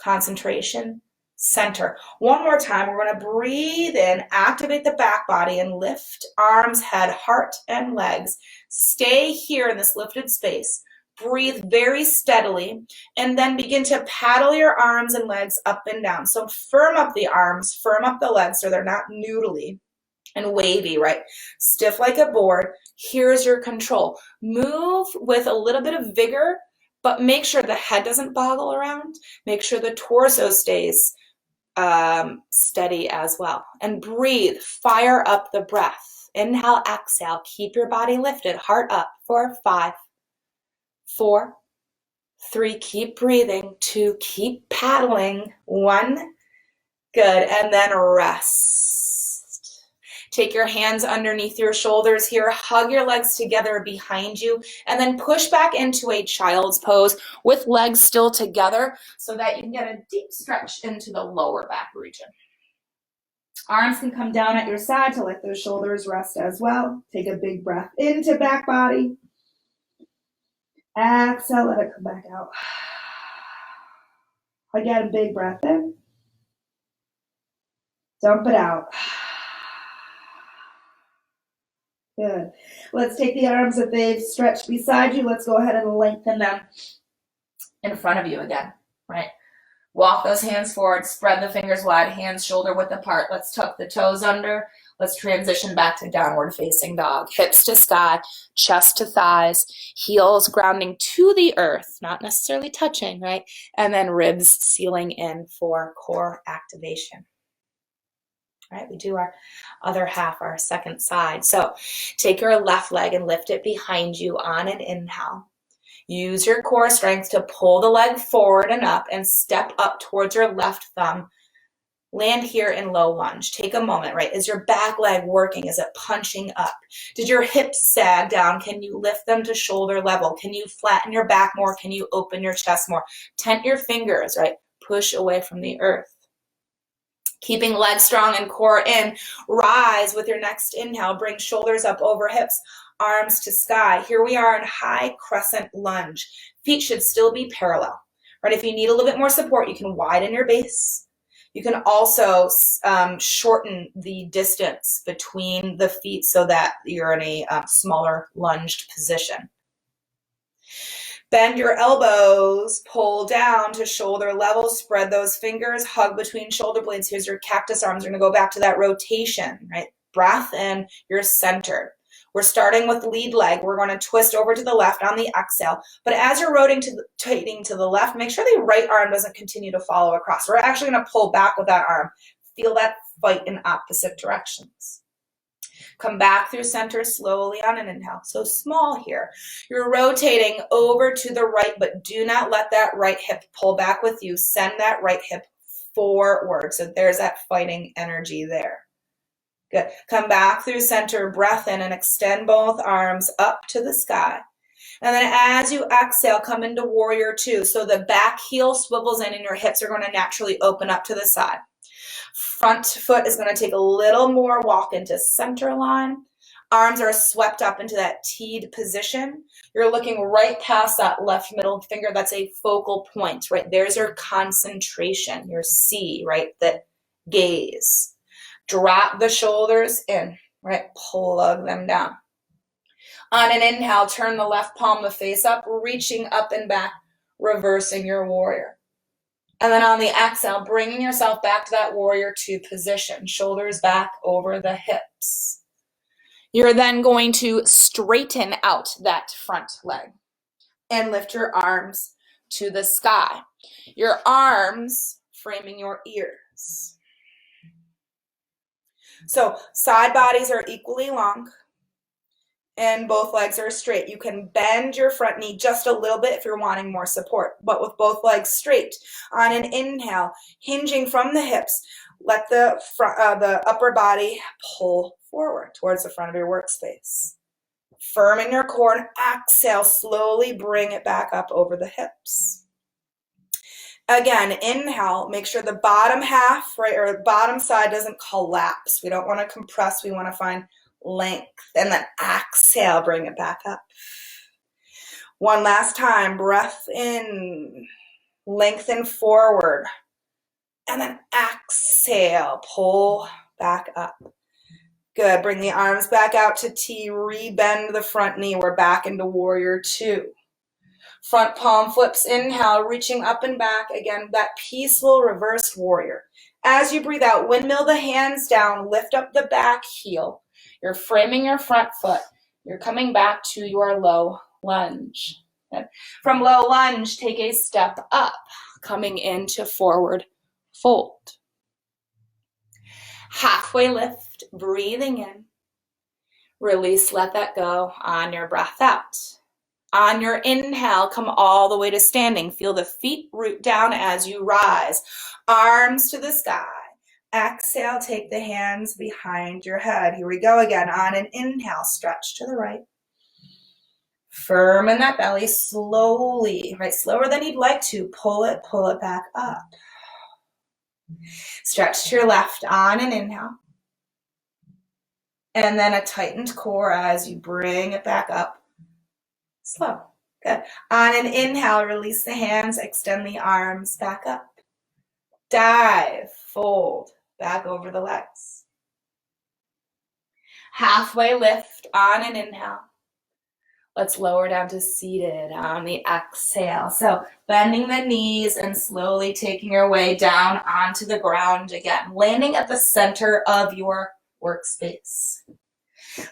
concentration, center. One more time, we're going to breathe in, activate the back body, and lift arms, head, heart, and legs. Stay here in this lifted space. Breathe very steadily, and then begin to paddle your arms and legs up and down. So firm up the arms, firm up the legs so they're not noodly and wavy, right? Stiff like a board. Here's your control. Move with a little bit of vigor, but make sure the head doesn't boggle around. Make sure the torso stays steady as well. And breathe, fire up the breath. Inhale, exhale, keep your body lifted, heart up for 5, 4, 3, keep breathing, 2, keep paddling, 1, good, and then rest. Take your hands underneath your shoulders here, hug your legs together behind you, and then push back into a child's pose with legs still together so that you can get a deep stretch into the lower back region. Arms can come down at your side to let those shoulders rest as well. Take a big breath into back body. Exhale, let it come back out. Again, big breath in. Dump it out. Good. Let's take the arms that they've stretched beside you. Let's go ahead and lengthen them in front of you again, right? Walk those hands forward, spread the fingers wide, hands shoulder width apart. Let's tuck the toes under. Let's transition back to downward facing dog. Hips to sky, chest to thighs, heels grounding to the earth, not necessarily touching, right? And then ribs sealing in for core activation. All right, we do our other half, our second side. So take your left leg and lift it behind you on an inhale. Use your core strength to pull the leg forward and up and step up towards your left thumb. Land here in low lunge. Take a moment, right? Is your back leg working? Is it punching up? Did your hips sag down? Can you lift them to shoulder level? Can you flatten your back more? Can you open your chest more? Tent your fingers, right? Push away from the earth. Keeping legs strong and core in. Rise with your next inhale. Bring shoulders up over hips, arms to sky. Here we are in high crescent lunge. Feet should still be parallel, right? If you need a little bit more support, you can widen your base. You can also shorten the distance between the feet so that you're in a smaller lunged position. Bend your elbows, pull down to shoulder level, spread those fingers, hug between shoulder blades. Here's your cactus arms. You're going to go back to that rotation, right? Breath in, you're centered. We're starting with lead leg. We're going to twist over to the left on the exhale. But as you're rotating to the left, make sure the right arm doesn't continue to follow across. We're actually going to pull back with that arm. Feel that fight in opposite directions. Come back through center slowly on an inhale. So small here. You're rotating over to the right, but do not let that right hip pull back with you. Send that right hip forward. So there's that fighting energy there. Good. Come back through center, breath in, and extend both arms up to the sky. And then as you exhale, come into warrior 2. So the back heel swivels in and your hips are going to naturally open up to the side. Front foot is going to take a little more walk into center line. Arms are swept up into that teed position. You're looking right past that left middle finger. That's a focal point, right? There's your concentration, your C, right? That gaze. Drop the shoulders in, right? Plug them down. On an inhale, turn the left palm to face up, reaching up and back, reversing your warrior. And then on the exhale, bringing yourself back to that warrior two position, shoulders back over the hips. You're then going to straighten out that front leg and lift your arms to the sky. Your arms framing your ears. So side bodies are equally long and both legs are straight. You can bend your front knee just a little bit if you're wanting more support, but with both legs straight. On an inhale, hinging from the hips, let the upper body pull forward towards the front of your workspace. Firm in your core, and exhale, slowly bring it back up over the hips. Again, inhale, make sure the bottom half, right, or bottom side doesn't collapse. We don't want to compress, we want to find length. And then exhale, bring it back up. One last time, breath in, lengthen forward. And then exhale, pull back up. Good, bring the arms back out to T, rebend the front knee. We're back into warrior two. Front palm flips, inhale, reaching up and back. Again, that peaceful reversed warrior. As you breathe out, windmill the hands down, lift up the back heel. You're framing your front foot. You're coming back to your low lunge. Good. From low lunge, take a step up, coming into forward fold. Halfway lift, breathing in. Release, let that go on your breath out. On your inhale, come all the way to standing. Feel the feet root down as you rise. Arms to the sky. Exhale, take the hands behind your head. Here we go again. On an inhale, stretch to the right. Firm in that belly, slowly, right? Slower than you'd like to. Pull it back up. Stretch to your left on an inhale. And then a tightened core as you bring it back up. Slow. Good. On an inhale, release the hands, extend the arms back up. Dive, fold, back over the legs. Halfway lift on an inhale. Let's lower down to seated on the exhale. So bending the knees and slowly taking your way down onto the ground again, landing at the center of your workspace.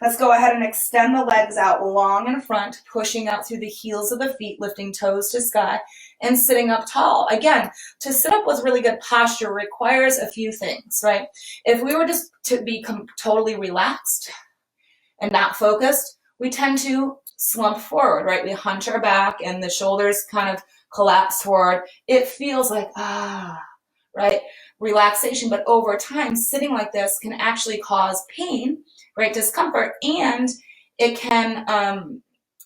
Let's go ahead and extend the legs out long in front, pushing out through the heels of the feet, lifting toes to sky, and sitting up tall. Again, to sit up with really good posture requires a few things, right? If we were just to be totally relaxed and not focused, we tend to slump forward, right? We hunch our back and the shoulders kind of collapse forward. It feels like, right? Relaxation, but over time, sitting like this can actually cause pain, right? Discomfort, and it can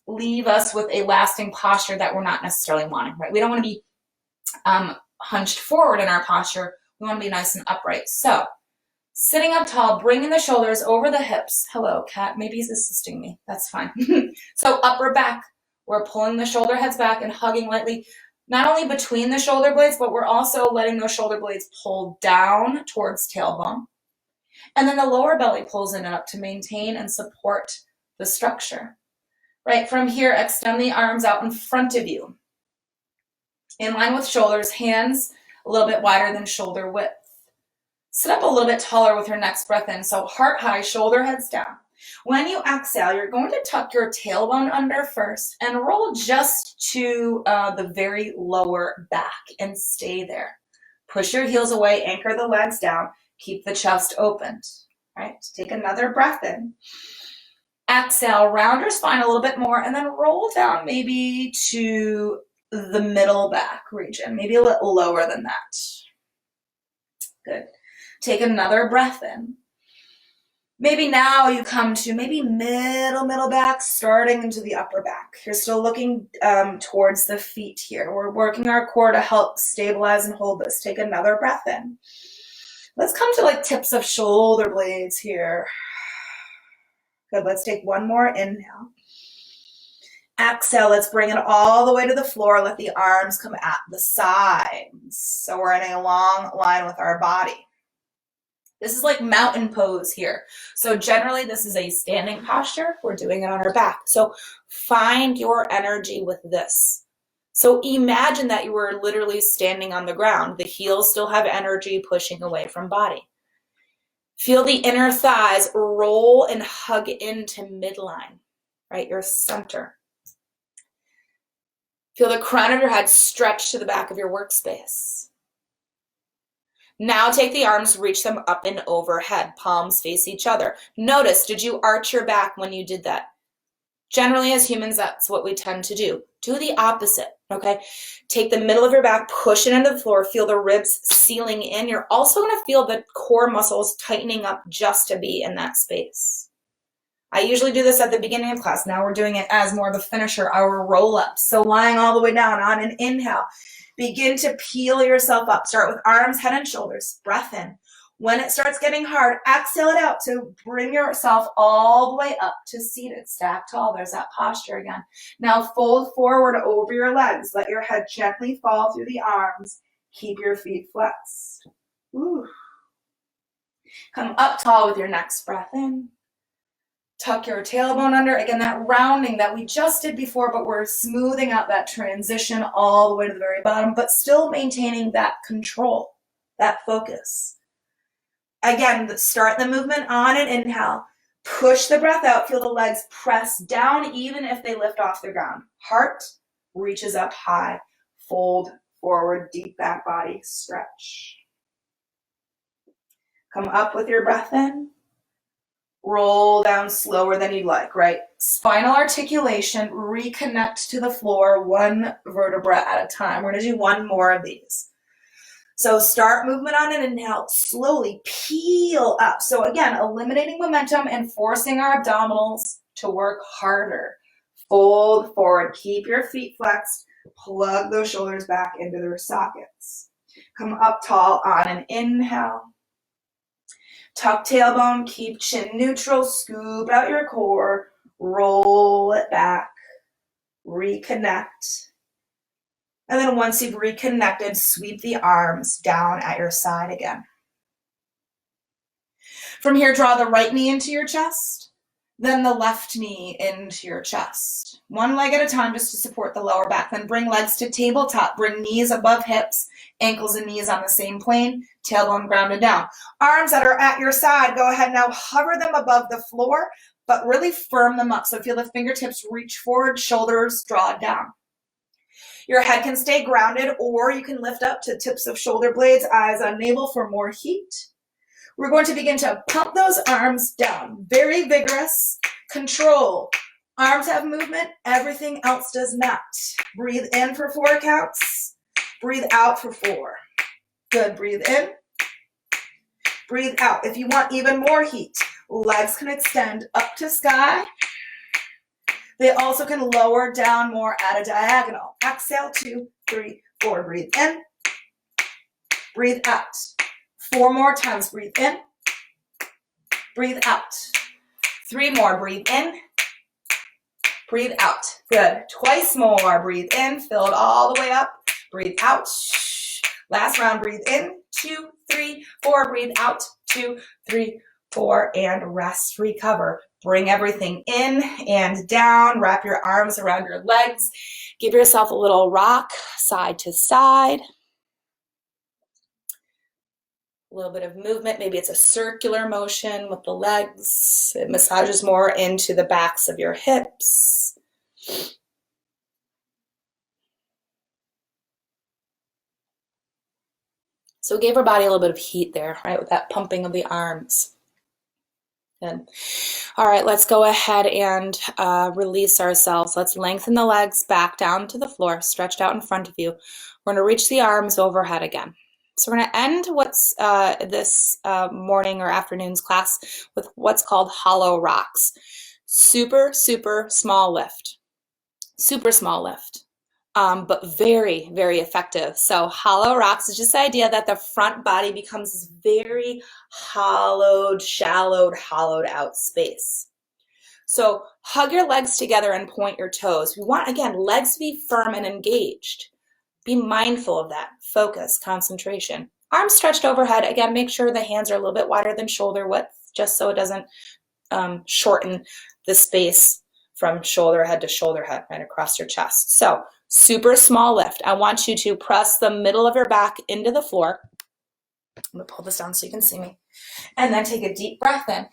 leave us with a lasting posture that we're not necessarily wanting, right? We don't want to be hunched forward in our posture. We want to be nice and upright. So sitting up tall, bringing the shoulders over the hips. Hello, cat. Maybe he's assisting me. That's fine. So upper back, we're pulling the shoulder heads back and hugging lightly, not only between the shoulder blades, but we're also letting those shoulder blades pull down towards tailbone. And then the lower belly pulls in and up to maintain and support the structure. Right, from here, extend the arms out in front of you. In line with shoulders, hands a little bit wider than shoulder width. Sit up a little bit taller with your next breath in. So heart high, shoulder heads down. When you exhale, you're going to tuck your tailbone under first and roll just to the very lower back and stay there. Push your heels away, anchor the legs down, keep the chest opened. Right, take another breath in. Exhale, round your spine a little bit more and then roll down maybe to the middle back region, maybe a little lower than that. Good. Take another breath in. Maybe now you come to maybe middle back, starting into the upper back. You're still looking towards the feet here. We're working our core to help stabilize and hold this. Take another breath in. Let's come to like tips of shoulder blades here. Good, let's take one more inhale. Exhale, let's bring it all the way to the floor. Let the arms come at the sides. So we're in a long line with our body. This is like mountain pose here. So generally this is a standing posture. We're doing it on our back. So find your energy with this. So imagine that you were literally standing on the ground. The heels still have energy pushing away from body. Feel the inner thighs roll and hug into midline, right? Your center. Feel the crown of your head stretch to the back of your workspace. Now take the arms, reach them up and overhead. Palms face each other. Notice, did you arch your back when you did that? Generally, as humans, that's what we tend to do. Do the opposite, okay? Take the middle of your back, push it into the floor, feel the ribs sealing in. You're also gonna feel the core muscles tightening up just to be in that space. I usually do this at the beginning of class. Now we're doing it as more of a finisher, our roll-ups. So lying all the way down on an inhale, begin to peel yourself up. Start with arms, head, and shoulders. Breath in. When it starts getting hard, exhale it out to bring yourself all the way up to seated. Stack tall. There's that posture again. Now fold forward over your legs. Let your head gently fall through the arms. Keep your feet flexed. Ooh. Come up tall with your next breath in. Tuck your tailbone under. Again, that rounding that we just did before, but we're smoothing out that transition all the way to the very bottom, but still maintaining that control, that focus. Again, start the movement on an inhale. Push the breath out. Feel the legs press down even if they lift off the ground. Heart reaches up high. Fold forward, deep back body, stretch. Come up with your breath in. Roll down slower than you'd like, right? Spinal articulation, reconnect to the floor, one vertebra at a time. We're gonna do one more of these. So start movement on an inhale, slowly peel up. So again, eliminating momentum and forcing our abdominals to work harder. Fold forward, keep your feet flexed, plug those shoulders back into their sockets. Come up tall on an inhale. Tuck tailbone, keep chin neutral, scoop out your core, roll it back, reconnect. And then once you've reconnected, sweep the arms down at your side again. From here, draw the right knee into your chest, then the left knee into your chest. One leg at a time just to support the lower back. Then bring legs to tabletop, bring knees above hips, ankles and knees on the same plane, tailbone grounded down. Arms that are at your side, go ahead now, hover them above the floor, but really firm them up. So feel the fingertips reach forward, shoulders draw down. Your head can stay grounded, or you can lift up to tips of shoulder blades, eyes on navel for more heat. We're going to begin to pump those arms down. Very vigorous, control. Arms have movement, everything else does not. Breathe in for 4 counts. Breathe out for 4. Good, breathe in. Breathe out. If you want even more heat, legs can extend up to sky. They also can lower down more at a diagonal. Exhale, 2, 3, 4. Breathe in. Breathe out. 4 more times. Breathe in. Breathe out. 3 more. Breathe in. Breathe out. Good. Twice more. Breathe in. Fill it all the way up. Breathe out. Last round. Breathe in. 2, 3, 4. Breathe out. 2, 3, 4. And rest. Recover. Bring everything in and down. Wrap your arms around your legs. Give yourself a little rock side to side. A little bit of movement. Maybe it's a circular motion with the legs. It massages more into the backs of your hips. So give our body a little bit of heat there, right, with that pumping of the arms. Good. All right, let's go ahead and release ourselves. Let's lengthen the legs back down to the floor, stretched out in front of you. We're going to reach the arms overhead again. So we're going to end what's this morning or afternoon's class with what's called hollow rocks. Super, super small lift. Super small lift. But very, very effective. So hollow rocks is just the idea that the front body becomes this very hollowed, hollowed out space. So hug your legs together and point your toes. We want, again, legs to be firm and engaged. Be mindful of that. Focus, concentration. Arms stretched overhead. Again, make sure the hands are a little bit wider than shoulder width, just so it doesn't shorten the space from shoulder head to shoulder head right across your chest. So super small lift. I want you to press the middle of your back into the floor. I'm gonna pull this down so you can see me. And then take a deep breath in.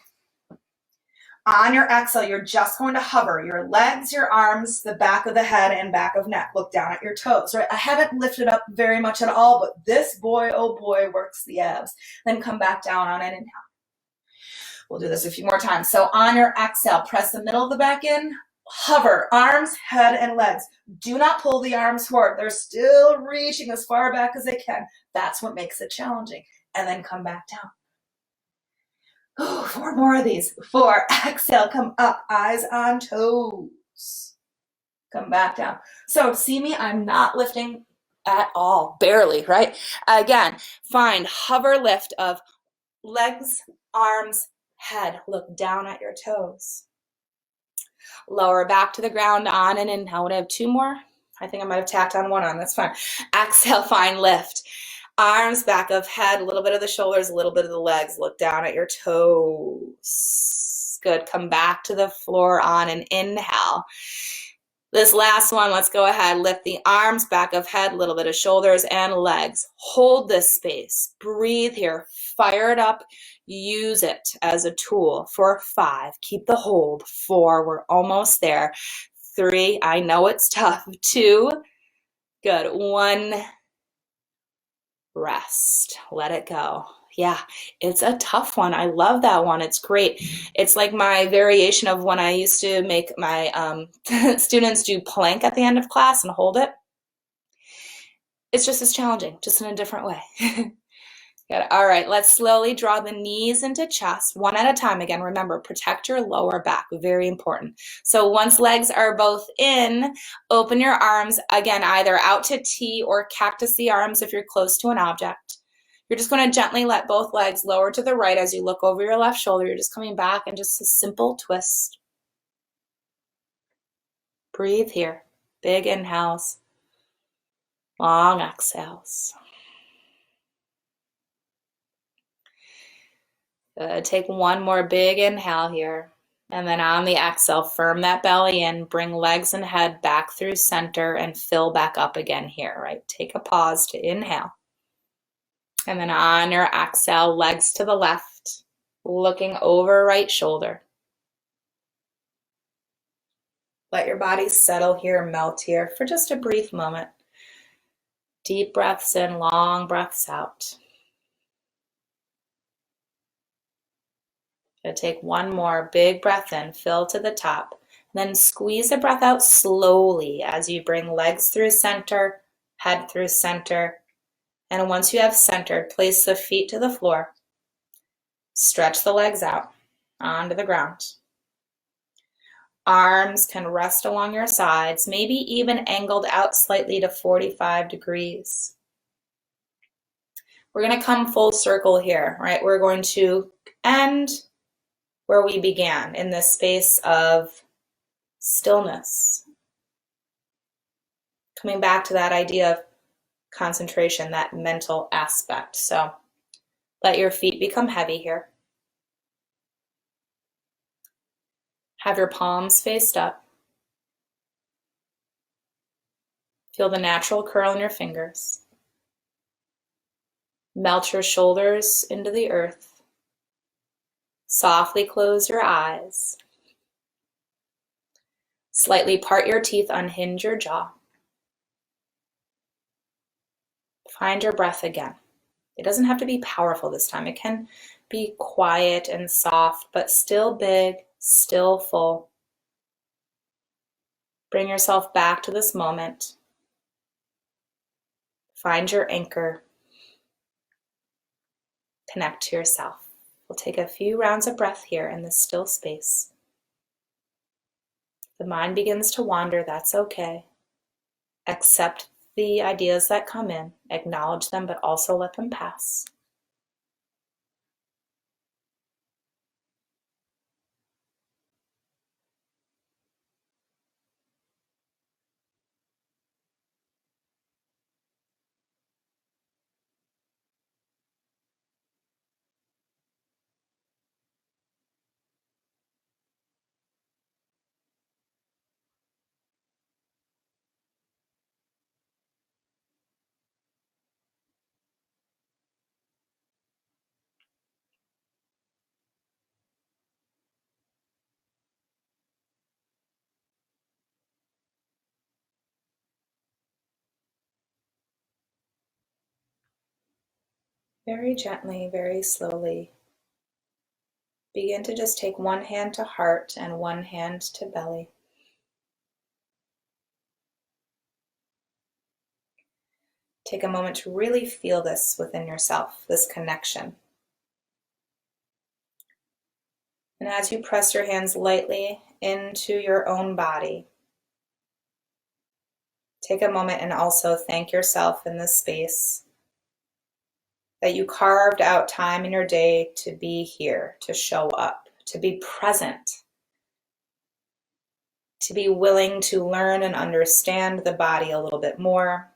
On your exhale, you're just going to hover your legs, your arms, the back of the head, and back of neck. Look down at your toes, right? I haven't lifted up very much at all, but this boy, oh boy, works the abs. Then come back down on an inhale. We'll do this a few more times. So on your exhale, press the middle of the back in, hover, arms, head, and legs. Do not pull the arms forward. They're still reaching as far back as they can. That's what makes it challenging. And then come back down. Oh, 4 more of these. 4, exhale, come up, eyes on toes. Come back down. So see me, I'm not lifting at all, barely, right? Again, find hover lift of legs, arms, head. Look down at your toes. Lower back to the ground on an inhale. Would I have 2 more? I think I might have tacked on 1 on. That's fine. Exhale, find lift. Arms, back of head, a little bit of the shoulders, a little bit of the legs. Look down at your toes. Good. Come back to the floor on an inhale. This last one, let's go ahead. Lift the arms, back of head, a little bit of shoulders and legs. Hold this space. Breathe here. Fire it up. Use it as a tool for 5. Keep the hold. 4. We're almost there. 3. I know it's tough. 2. Good. 1. Rest. Let it go. Yeah, it's a tough one. I love that one. It's great. It's like my variation of when I used to make my students do plank at the end of class and hold it. It's just as challenging, just in a different way. Good. All right, let's slowly draw the knees into chest, one at a time. Again, remember, protect your lower back, very important. So once legs are both in, open your arms, again, either out to T or cactus the arms if you're close to an object. You're just going to gently let both legs lower to the right as you look over your left shoulder. You're just coming back and just a simple twist. Breathe here. Big inhales, long exhales. Take 1 more big inhale here. And then on the exhale, firm that belly in, bring legs and head back through center and fill back up again here, right? Take a pause to inhale. And then on your exhale, legs to the left, looking over right shoulder. Let your body settle here, melt here for just a brief moment. Deep breaths in, long breaths out. Gonna take 1 more big breath in, fill to the top. Then squeeze the breath out slowly as you bring legs through center, head through center. And once you have centered, place the feet to the floor. Stretch the legs out onto the ground. Arms can rest along your sides, maybe even angled out slightly to 45 degrees. We're going to come full circle here, right? We're going to end where we began, in this space of stillness. Coming back to that idea of concentration, that mental aspect. So let your feet become heavy here. Have your palms faced up. Feel the natural curl in your fingers. Melt your shoulders into the earth. Softly close your eyes. Slightly part your teeth, unhinge your jaw. Find your breath again. It doesn't have to be powerful this time. It can be quiet and soft, but still big, still full. Bring yourself back to this moment. Find your anchor. Connect to yourself. We'll take a few rounds of breath here in this still space. If the mind begins to wander, that's okay. Accept the ideas that come in, acknowledge them, but also let them pass. Very gently, very slowly, begin to just take one hand to heart and one hand to belly. Take a moment to really feel this within yourself, this connection. And as you press your hands lightly into your own body, take a moment and also thank yourself in this space that you carved out time in your day to be here, to show up, to be present, to be willing to learn and understand the body a little bit more.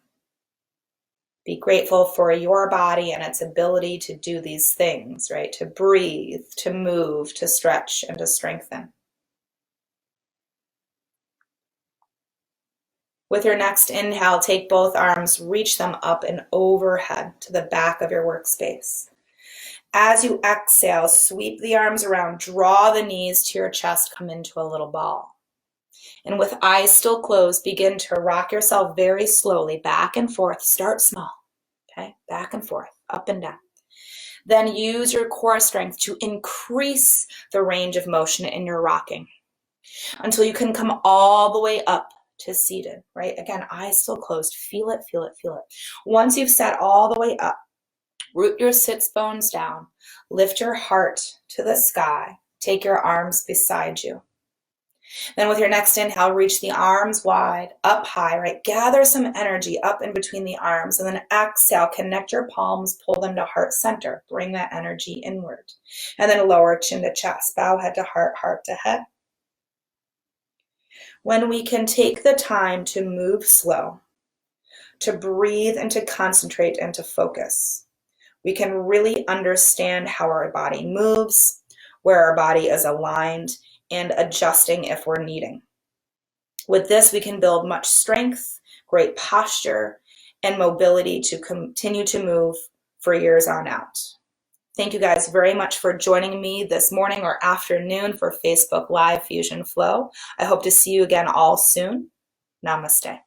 Be grateful for your body and its ability to do these things, right? To breathe, to move, to stretch, and to strengthen. With your next inhale, take both arms, reach them up and overhead to the back of your workspace. As you exhale, sweep the arms around, draw the knees to your chest, come into a little ball. And with eyes still closed, begin to rock yourself very slowly back and forth. Start small, okay? Back and forth, up and down. Then use your core strength to increase the range of motion in your rocking until you can come all the way up to seated, right? Again, eyes still closed. Feel it, feel it, feel it. Once you've sat all the way up, root your sits bones down, lift your heart to the sky, take your arms beside you. Then with your next inhale, reach the arms wide, up high, right? Gather some energy up in between the arms, and then exhale, connect your palms, pull them to heart center, bring that energy inward. And then lower chin to chest, bow head to heart, heart to head. When we can take the time to move slow, to breathe and to concentrate and to focus, we can really understand how our body moves, where our body is aligned, and adjusting if we're needing. With this, we can build much strength, great posture, and mobility to continue to move for years on out. Thank you guys very much for joining me this morning or afternoon for Facebook Live Fusion Flow. I hope to see you again all soon. Namaste.